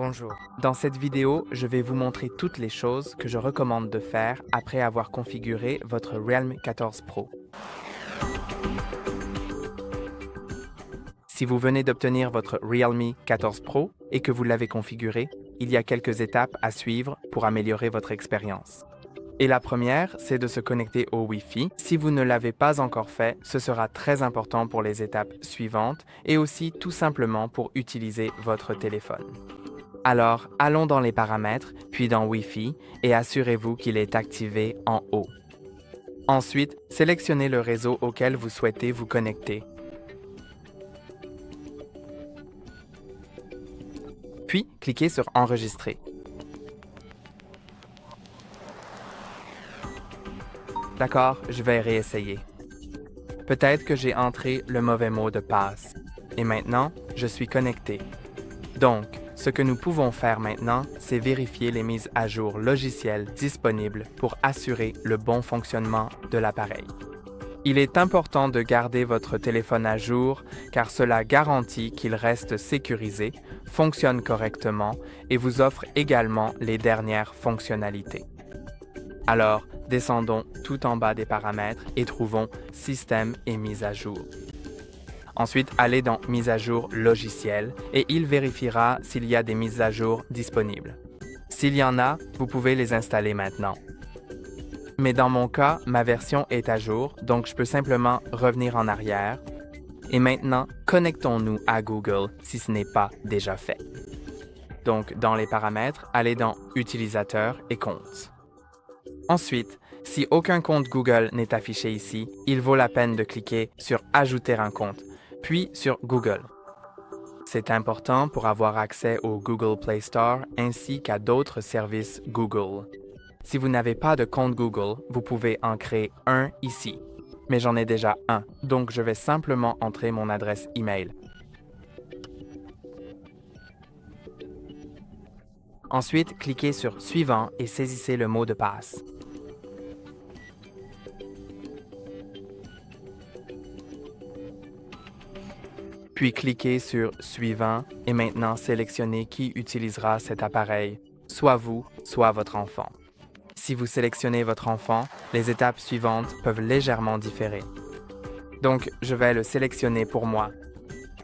Bonjour. Dans cette vidéo, je vais vous montrer toutes les choses que je recommande de faire après avoir configuré votre Realme 14 Pro. Si vous venez d'obtenir votre Realme 14 Pro et que vous l'avez configuré, il y a quelques étapes à suivre pour améliorer votre expérience. Et la première, c'est de se connecter au Wi-Fi. Si vous ne l'avez pas encore fait, ce sera très important pour les étapes suivantes et aussi tout simplement pour utiliser votre téléphone. Alors, allons dans les paramètres, puis dans Wi-Fi et assurez-vous qu'il est activé en haut. Ensuite, sélectionnez le réseau auquel vous souhaitez vous connecter. Puis, cliquez sur Enregistrer. D'accord, je vais réessayer. Peut-être que j'ai entré le mauvais mot de passe. Et maintenant, je suis connecté. Donc, ce que nous pouvons faire maintenant, c'est vérifier les mises à jour logicielles disponibles pour assurer le bon fonctionnement de l'appareil. Il est important de garder votre téléphone à jour car cela garantit qu'il reste sécurisé, fonctionne correctement et vous offre également les dernières fonctionnalités. Alors, descendons tout en bas des paramètres et trouvons Système et mise à jour. Ensuite, allez dans Mise à jour logicielle et il vérifiera s'il y a des mises à jour disponibles. S'il y en a, vous pouvez les installer maintenant. Mais dans mon cas, ma version est à jour, donc je peux simplement revenir en arrière. Et maintenant, connectons-nous à Google si ce n'est pas déjà fait. Donc, dans les paramètres, allez dans Utilisateur et comptes. Ensuite, si aucun compte Google n'est affiché ici, il vaut la peine de cliquer sur Ajouter un compte, puis sur Google. C'est important pour avoir accès au Google Play Store ainsi qu'à d'autres services Google. Si vous n'avez pas de compte Google, vous pouvez en créer un ici. Mais j'en ai déjà un, donc je vais simplement entrer mon adresse email. Ensuite, cliquez sur Suivant et saisissez le mot de passe. Puis cliquez sur Suivant et maintenant sélectionnez qui utilisera cet appareil, soit vous, soit votre enfant. Si vous sélectionnez votre enfant, les étapes suivantes peuvent légèrement différer. Donc, je vais le sélectionner pour moi.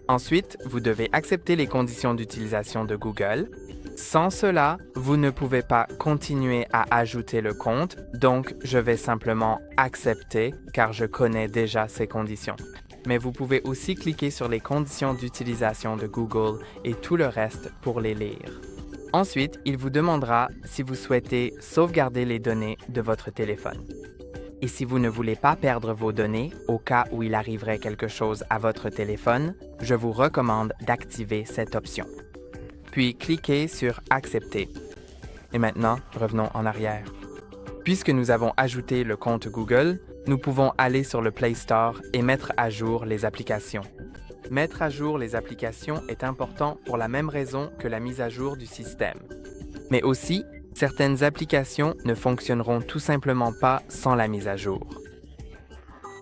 Ensuite, vous devez accepter les conditions d'utilisation de Google. Sans cela, vous ne pouvez pas continuer à ajouter le compte, donc je vais simplement accepter car je connais déjà ces conditions. Mais vous pouvez aussi cliquer sur les conditions d'utilisation de Google et tout le reste pour les lire. Ensuite, il vous demandera si vous souhaitez sauvegarder les données de votre téléphone. Et si vous ne voulez pas perdre vos données au cas où il arriverait quelque chose à votre téléphone, je vous recommande d'activer cette option. Puis cliquez sur Accepter. Et maintenant, revenons en arrière. Puisque nous avons ajouté le compte Google, nous pouvons aller sur le Play Store et mettre à jour les applications. Mettre à jour les applications est important pour la même raison que la mise à jour du système. Mais aussi, certaines applications ne fonctionneront tout simplement pas sans la mise à jour.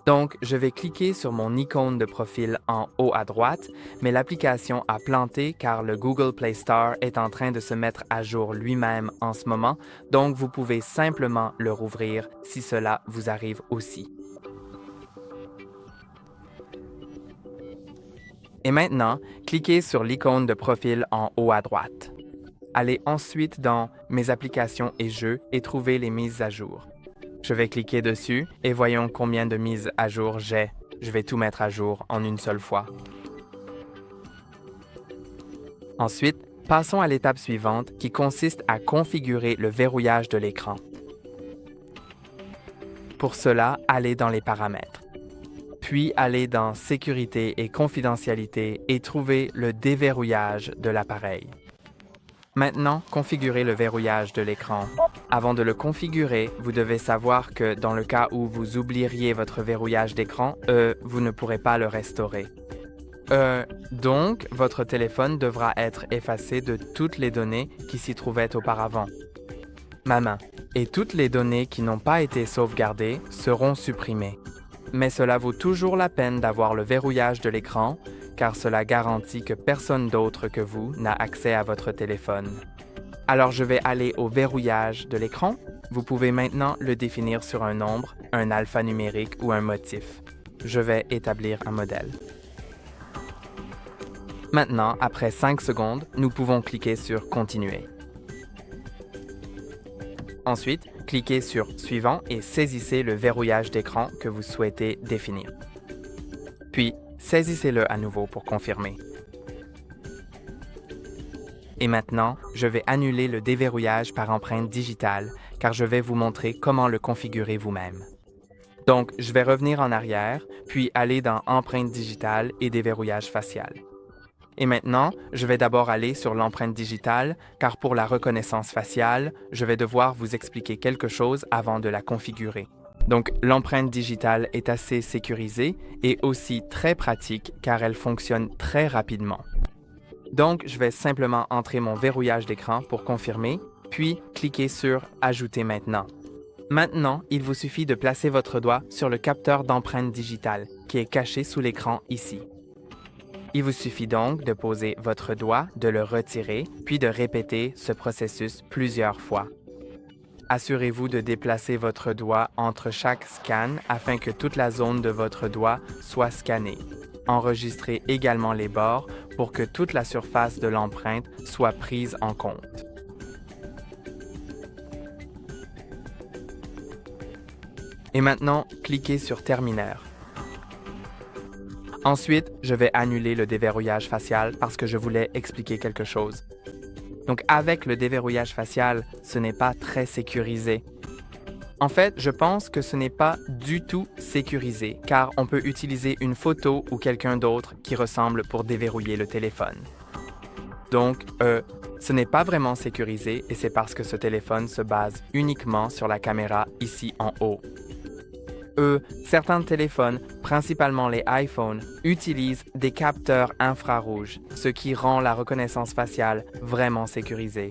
Donc, je vais cliquer sur mon icône de profil en haut à droite, mais l'application a planté car le Google Play Store est en train de se mettre à jour lui-même en ce moment, donc vous pouvez simplement le rouvrir si cela vous arrive aussi. Et maintenant, cliquez sur l'icône de profil en haut à droite. Allez ensuite dans Mes applications et jeux et trouvez les mises à jour. Je vais cliquer dessus et voyons combien de mises à jour j'ai. Je vais tout mettre à jour en une seule fois. Ensuite, passons à l'étape suivante qui consiste à configurer le verrouillage de l'écran. Pour cela, allez dans les paramètres. Puis allez dans Sécurité et confidentialité et trouvez le déverrouillage de l'appareil. Maintenant, configurez le verrouillage de l'écran. Avant de le configurer, vous devez savoir que dans le cas où vous oublieriez votre verrouillage d'écran, vous ne pourrez pas le restaurer. Donc, votre téléphone devra être effacé de toutes les données qui s'y trouvaient auparavant. Ma main. Et toutes les données qui n'ont pas été sauvegardées seront supprimées. Mais cela vaut toujours la peine d'avoir le verrouillage de l'écran, car cela garantit que personne d'autre que vous n'a accès à votre téléphone. Alors je vais aller au verrouillage de l'écran. Vous pouvez maintenant le définir sur un nombre, un alphanumérique ou un motif. Je vais établir un modèle. Maintenant, après 5 secondes, nous pouvons cliquer sur « Continuer ». Ensuite, cliquez sur « Suivant » et saisissez le verrouillage d'écran que vous souhaitez définir. Puis, saisissez-le à nouveau pour confirmer. Et maintenant, je vais annuler le déverrouillage par empreinte digitale, car je vais vous montrer comment le configurer vous-même. Donc, je vais revenir en arrière, puis aller dans Empreinte digitale et déverrouillage facial. Et maintenant, je vais d'abord aller sur l'empreinte digitale, car pour la reconnaissance faciale, je vais devoir vous expliquer quelque chose avant de la configurer. Donc, l'empreinte digitale est assez sécurisée et aussi très pratique, car elle fonctionne très rapidement. Donc, je vais simplement entrer mon verrouillage d'écran pour confirmer, puis cliquer sur « Ajouter maintenant ». Maintenant, il vous suffit de placer votre doigt sur le capteur d'empreinte digitale, qui est caché sous l'écran ici. Il vous suffit donc de poser votre doigt, de le retirer, puis de répéter ce processus plusieurs fois. Assurez-vous de déplacer votre doigt entre chaque scan afin que toute la zone de votre doigt soit scannée. Enregistrez également les bords pour que toute la surface de l'empreinte soit prise en compte. Et maintenant, cliquez sur Terminaire. Ensuite, je vais annuler le déverrouillage facial parce que je voulais expliquer quelque chose. Donc, avec le déverrouillage facial, ce n'est pas très sécurisé. En fait, je pense que ce n'est pas du tout sécurisé, car on peut utiliser une photo ou quelqu'un d'autre qui ressemble pour déverrouiller le téléphone. Donc, ce n'est pas vraiment sécurisé et c'est parce que ce téléphone se base uniquement sur la caméra ici en haut. Certains téléphones, principalement les iPhones, utilisent des capteurs infrarouges, ce qui rend la reconnaissance faciale vraiment sécurisée.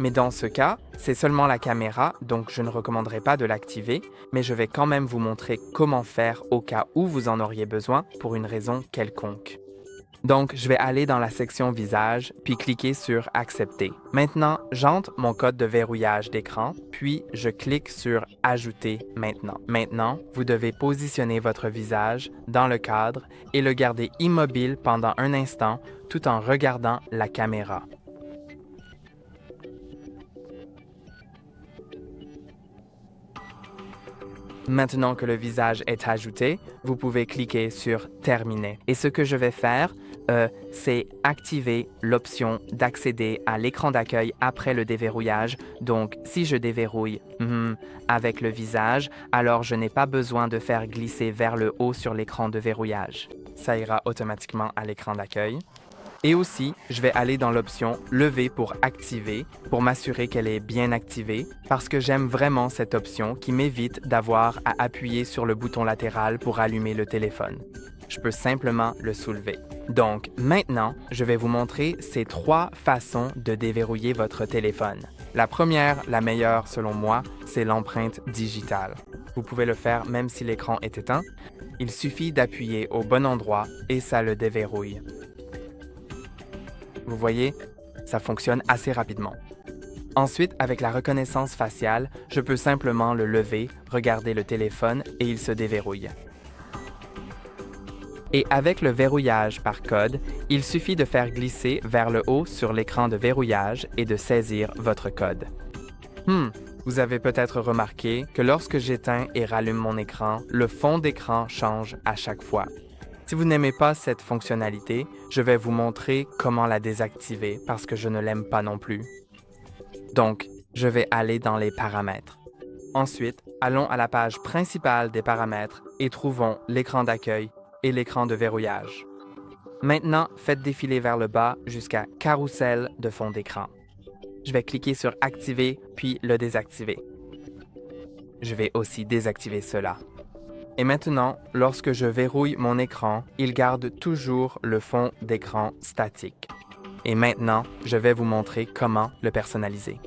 Mais dans ce cas, c'est seulement la caméra, donc je ne recommanderais pas de l'activer, mais je vais quand même vous montrer comment faire au cas où vous en auriez besoin pour une raison quelconque. Donc, je vais aller dans la section Visage, puis cliquer sur Accepter. Maintenant, j'entre mon code de verrouillage d'écran, puis je clique sur Ajouter maintenant. Maintenant, vous devez positionner votre visage dans le cadre et le garder immobile pendant un instant tout en regardant la caméra. Maintenant que le visage est ajouté, vous pouvez cliquer sur « Terminer ». Et ce que je vais faire, c'est activer l'option d'accéder à l'écran d'accueil après le déverrouillage. Donc, si je déverrouille avec le visage, alors je n'ai pas besoin de faire glisser vers le haut sur l'écran de verrouillage. Ça ira automatiquement à l'écran d'accueil. Et aussi, je vais aller dans l'option « Lever pour activer » pour m'assurer qu'elle est bien activée parce que j'aime vraiment cette option qui m'évite d'avoir à appuyer sur le bouton latéral pour allumer le téléphone. Je peux simplement le soulever. Donc, maintenant, je vais vous montrer ces 3 façons de déverrouiller votre téléphone. La première, la meilleure selon moi, c'est l'empreinte digitale. Vous pouvez le faire même si l'écran est éteint. Il suffit d'appuyer au bon endroit et ça le déverrouille. Vous voyez, ça fonctionne assez rapidement. Ensuite, avec la reconnaissance faciale, je peux simplement le lever, regarder le téléphone et il se déverrouille. Et avec le verrouillage par code, il suffit de faire glisser vers le haut sur l'écran de verrouillage et de saisir votre code. Vous avez peut-être remarqué que lorsque j'éteins et rallume mon écran, le fond d'écran change à chaque fois. Si vous n'aimez pas cette fonctionnalité, je vais vous montrer comment la désactiver parce que je ne l'aime pas non plus. Donc, je vais aller dans les paramètres. Ensuite, allons à la page principale des paramètres et trouvons l'écran d'accueil et l'écran de verrouillage. Maintenant, faites défiler vers le bas jusqu'à Carrousel de fond d'écran. Je vais cliquer sur Activer puis le désactiver. Je vais aussi désactiver cela. Et maintenant, lorsque je verrouille mon écran, il garde toujours le fond d'écran statique. Et maintenant, je vais vous montrer comment le personnaliser.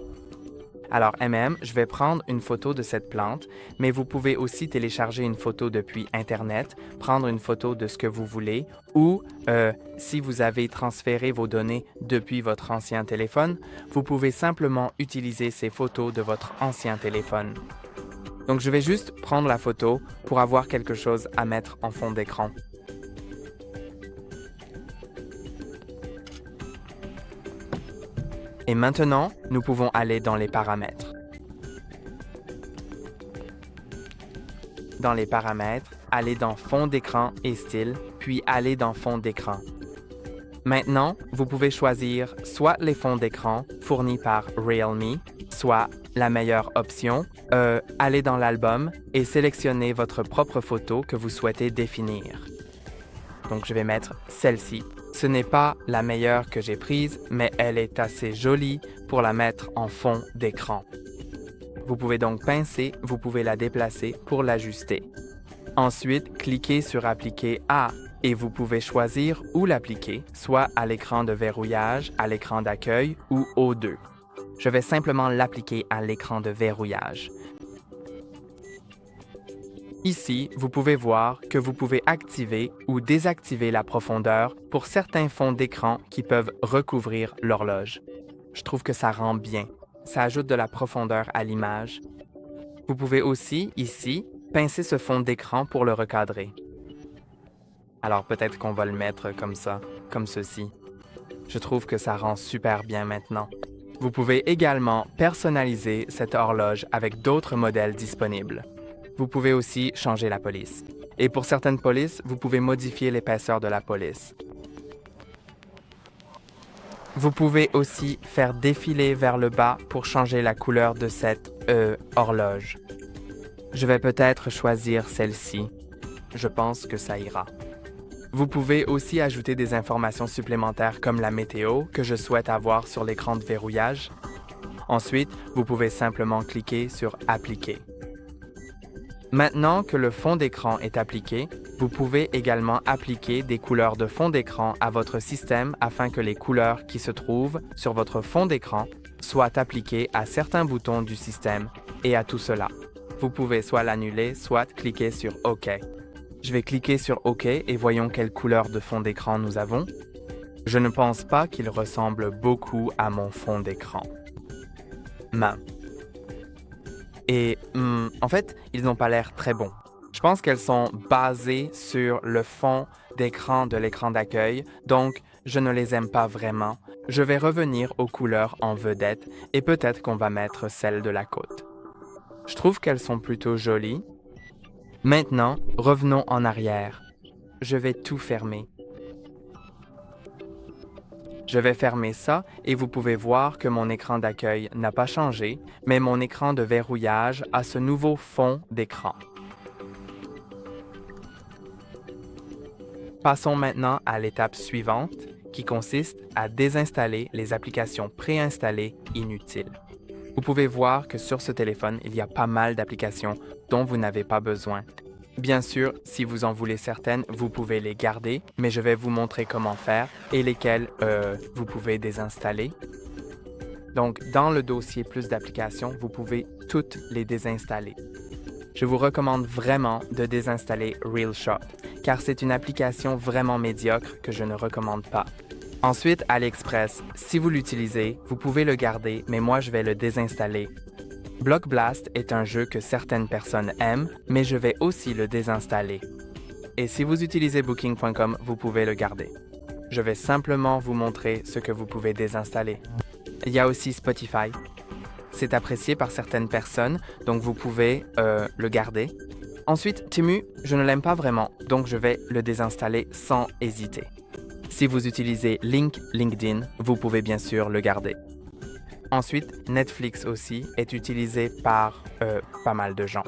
Alors, je vais prendre une photo de cette plante, mais vous pouvez aussi télécharger une photo depuis Internet, prendre une photo de ce que vous voulez, ou si vous avez transféré vos données depuis votre ancien téléphone, vous pouvez simplement utiliser ces photos de votre ancien téléphone. Donc, je vais juste prendre la photo pour avoir quelque chose à mettre en fond d'écran. Et maintenant, nous pouvons aller dans les paramètres. Dans les paramètres, allez dans Fond d'écran et Style, puis allez dans Fond d'écran. Maintenant, vous pouvez choisir soit les fonds d'écran fournis par Realme, soit la meilleure option, allez dans l'album et sélectionnez votre propre photo que vous souhaitez définir. Donc, je vais mettre celle-ci. Ce n'est pas la meilleure que j'ai prise, mais elle est assez jolie pour la mettre en fond d'écran. Vous pouvez donc pincer, vous pouvez la déplacer pour l'ajuster. Ensuite, cliquez sur Appliquer à et vous pouvez choisir où l'appliquer, soit à l'écran de verrouillage, à l'écran d'accueil ou aux deux. Je vais simplement l'appliquer à l'écran de verrouillage. Ici, vous pouvez voir que vous pouvez activer ou désactiver la profondeur pour certains fonds d'écran qui peuvent recouvrir l'horloge. Je trouve que ça rend bien. Ça ajoute de la profondeur à l'image. Vous pouvez aussi, ici, pincer ce fond d'écran pour le recadrer. Alors peut-être qu'on va le mettre comme ça, comme ceci. Je trouve que ça rend super bien maintenant. Vous pouvez également personnaliser cette horloge avec d'autres modèles disponibles. Vous pouvez aussi changer la police. Et pour certaines polices, vous pouvez modifier l'épaisseur de la police. Vous pouvez aussi faire défiler vers le bas pour changer la couleur de cette horloge. Je vais peut-être choisir celle-ci. Je pense que ça ira. Vous pouvez aussi ajouter des informations supplémentaires comme la météo que je souhaite avoir sur l'écran de verrouillage. Ensuite, vous pouvez simplement cliquer sur Appliquer. Maintenant que le fond d'écran est appliqué, vous pouvez également appliquer des couleurs de fond d'écran à votre système afin que les couleurs qui se trouvent sur votre fond d'écran soient appliquées à certains boutons du système et à tout cela. Vous pouvez soit l'annuler, soit cliquer sur OK. Je vais cliquer sur OK et voyons quelle couleur de fond d'écran nous avons. Je ne pense pas qu'il ressemble beaucoup à mon fond d'écran. Et en fait, ils n'ont pas l'air très bons. Je pense qu'elles sont basées sur le fond d'écran de l'écran d'accueil, donc je ne les aime pas vraiment. Je vais revenir aux couleurs en vedette et peut-être qu'on va mettre celles de la côte. Je trouve qu'elles sont plutôt jolies. Maintenant, revenons en arrière. Je vais tout fermer. Je vais fermer ça et vous pouvez voir que mon écran d'accueil n'a pas changé, mais mon écran de verrouillage a ce nouveau fond d'écran. Passons maintenant à l'étape suivante, qui consiste à désinstaller les applications préinstallées inutiles. Vous pouvez voir que sur ce téléphone, il y a pas mal d'applications dont vous n'avez pas besoin. Bien sûr, si vous en voulez certaines, vous pouvez les garder, mais je vais vous montrer comment faire et lesquelles vous pouvez désinstaller. Donc, dans le dossier Plus d'applications, vous pouvez toutes les désinstaller. Je vous recommande vraiment de désinstaller RealShot, car c'est une application vraiment médiocre que je ne recommande pas. Ensuite, AliExpress, si vous l'utilisez, vous pouvez le garder, mais moi je vais le désinstaller. Block Blast est un jeu que certaines personnes aiment, mais je vais aussi le désinstaller. Et si vous utilisez Booking.com, vous pouvez le garder. Je vais simplement vous montrer ce que vous pouvez désinstaller. Il y a aussi Spotify. C'est apprécié par certaines personnes, donc vous pouvez le garder. Ensuite, Temu, je ne l'aime pas vraiment, donc je vais le désinstaller sans hésiter. Si vous utilisez LinkedIn, vous pouvez bien sûr le garder. Ensuite, Netflix aussi est utilisé par pas mal de gens.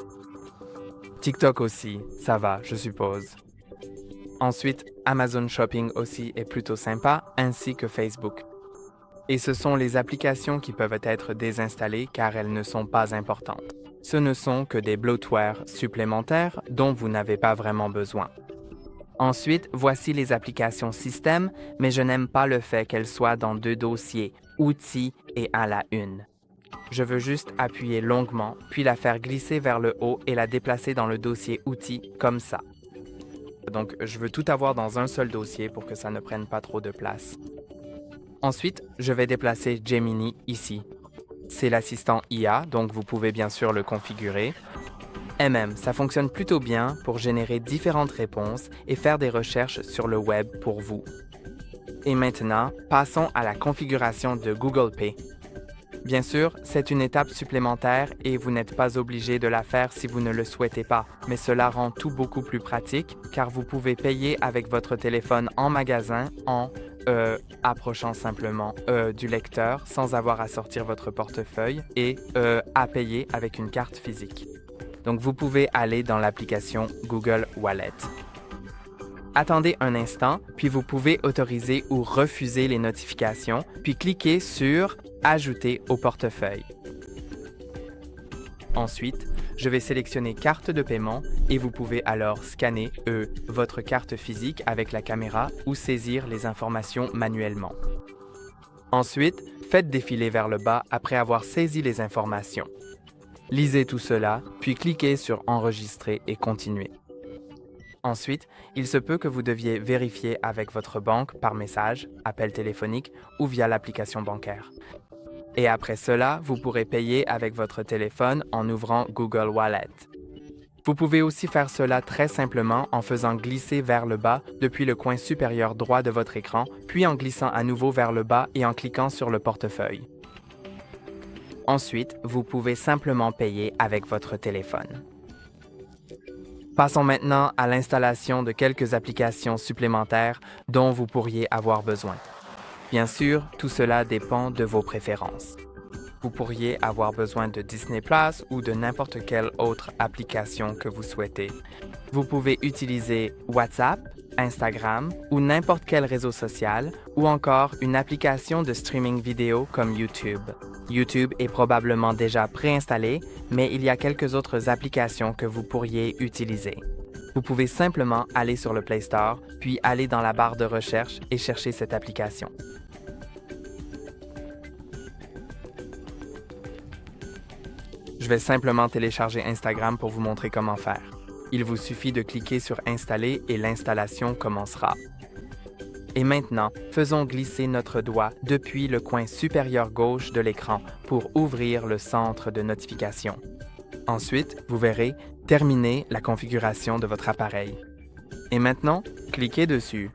TikTok aussi, ça va, je suppose. Ensuite, Amazon Shopping aussi est plutôt sympa, ainsi que Facebook. Et ce sont les applications qui peuvent être désinstallées car elles ne sont pas importantes. Ce ne sont que des bloatware supplémentaires dont vous n'avez pas vraiment besoin. Ensuite, voici les applications système, mais je n'aime pas le fait qu'elles soient dans deux dossiers, outils et à la une. Je veux juste appuyer longuement, puis la faire glisser vers le haut et la déplacer dans le dossier Outils, comme ça. Donc, je veux tout avoir dans un seul dossier pour que ça ne prenne pas trop de place. Ensuite, je vais déplacer Gemini ici. C'est l'assistant IA, donc vous pouvez bien sûr le configurer. Ça fonctionne plutôt bien pour générer différentes réponses et faire des recherches sur le web pour vous. Et maintenant, passons à la configuration de Google Pay. Bien sûr, c'est une étape supplémentaire et vous n'êtes pas obligé de la faire si vous ne le souhaitez pas, mais cela rend tout beaucoup plus pratique car vous pouvez payer avec votre téléphone en magasin en approchant simplement du lecteur sans avoir à sortir votre portefeuille et à payer avec une carte physique. Donc vous pouvez aller dans l'application Google Wallet. Attendez un instant, puis vous pouvez autoriser ou refuser les notifications, puis cliquez sur « Ajouter au portefeuille ». Ensuite, je vais sélectionner « Carte de paiement » et vous pouvez alors scanner votre carte physique avec la caméra ou saisir les informations manuellement. Ensuite, faites défiler vers le bas après avoir saisi les informations. Lisez tout cela, puis cliquez sur « Enregistrer » et « Continuer ». Ensuite, il se peut que vous deviez vérifier avec votre banque par message, appel téléphonique ou via l'application bancaire. Et après cela, vous pourrez payer avec votre téléphone en ouvrant Google Wallet. Vous pouvez aussi faire cela très simplement en faisant glisser vers le bas depuis le coin supérieur droit de votre écran, puis en glissant à nouveau vers le bas et en cliquant sur le portefeuille. Ensuite, vous pouvez simplement payer avec votre téléphone. Passons maintenant à l'installation de quelques applications supplémentaires dont vous pourriez avoir besoin. Bien sûr, tout cela dépend de vos préférences. Vous pourriez avoir besoin de Disney+ ou de n'importe quelle autre application que vous souhaitez. Vous pouvez utiliser WhatsApp, Instagram ou n'importe quel réseau social ou encore une application de streaming vidéo comme YouTube. YouTube est probablement déjà préinstallé, mais il y a quelques autres applications que vous pourriez utiliser. Vous pouvez simplement aller sur le Play Store, puis aller dans la barre de recherche et chercher cette application. Je vais simplement télécharger Instagram pour vous montrer comment faire. Il vous suffit de cliquer sur « Installer » et l'installation commencera. Et maintenant, faisons glisser notre doigt depuis le coin supérieur gauche de l'écran pour ouvrir le centre de notification. Ensuite, vous verrez « Terminer la configuration de votre appareil ». Et maintenant, cliquez dessus.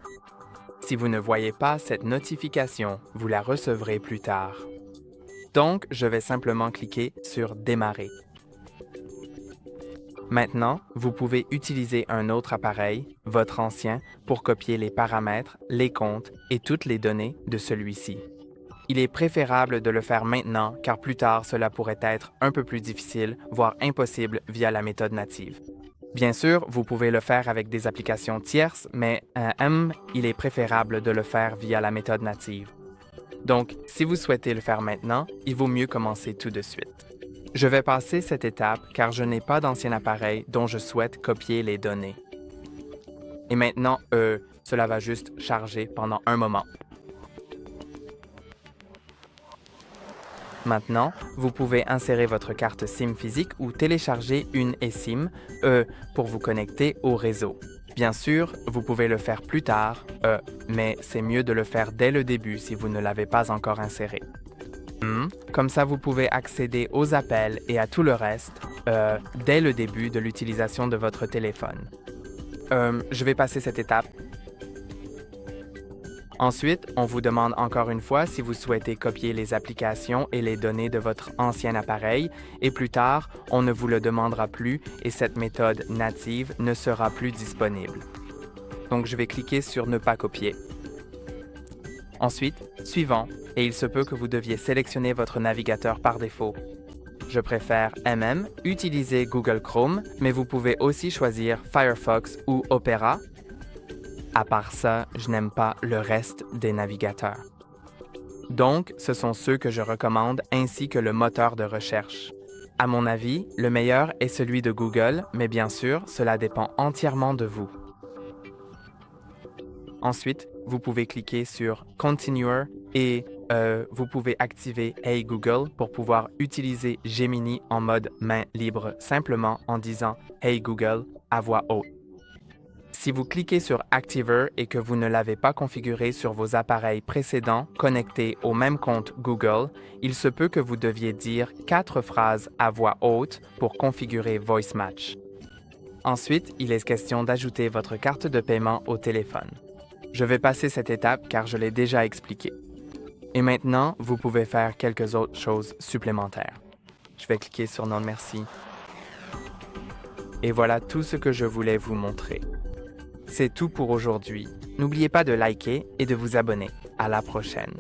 Si vous ne voyez pas cette notification, vous la recevrez plus tard. Donc, je vais simplement cliquer sur « Démarrer ». Maintenant, vous pouvez utiliser un autre appareil, votre ancien, pour copier les paramètres, les comptes et toutes les données de celui-ci. Il est préférable de le faire maintenant car plus tard, cela pourrait être un peu plus difficile, voire impossible via la méthode native. Bien sûr, vous pouvez le faire avec des applications tierces, mais il est préférable de le faire via la méthode native. Donc, si vous souhaitez le faire maintenant, il vaut mieux commencer tout de suite. Je vais passer cette étape car je n'ai pas d'ancien appareil dont je souhaite copier les données. Et maintenant, cela va juste charger pendant un moment. Maintenant, vous pouvez insérer votre carte SIM physique ou télécharger une eSIM pour vous connecter au réseau. Bien sûr, vous pouvez le faire plus tard, mais c'est mieux de le faire dès le début si vous ne l'avez pas encore inséré. Comme ça, vous pouvez accéder aux appels et à tout le reste dès le début de l'utilisation de votre téléphone. Je vais passer cette étape. Ensuite, on vous demande encore une fois si vous souhaitez copier les applications et les données de votre ancien appareil et plus tard, on ne vous le demandera plus et cette méthode native ne sera plus disponible. Donc, je vais cliquer sur « Ne pas copier ». Ensuite, suivant, et il se peut que vous deviez sélectionner votre navigateur par défaut. Je préfère utiliser Google Chrome, mais vous pouvez aussi choisir Firefox ou Opera. À part ça, je n'aime pas le reste des navigateurs. Donc, ce sont ceux que je recommande ainsi que le moteur de recherche. À mon avis, le meilleur est celui de Google, mais bien sûr, cela dépend entièrement de vous. Ensuite, vous pouvez cliquer sur « Continue » et Vous pouvez activer Hey Google pour pouvoir utiliser Gemini en mode main libre simplement en disant Hey Google à voix haute. Si vous cliquez sur Activer et que vous ne l'avez pas configuré sur vos appareils précédents connectés au même compte Google, il se peut que vous deviez dire 4 phrases à voix haute pour configurer Voice Match. Ensuite, il est question d'ajouter votre carte de paiement au téléphone. Je vais passer cette étape car je l'ai déjà expliqué. Et maintenant, vous pouvez faire quelques autres choses supplémentaires. Je vais cliquer sur Non merci. Et voilà tout ce que je voulais vous montrer. C'est tout pour aujourd'hui. N'oubliez pas de liker et de vous abonner. À la prochaine.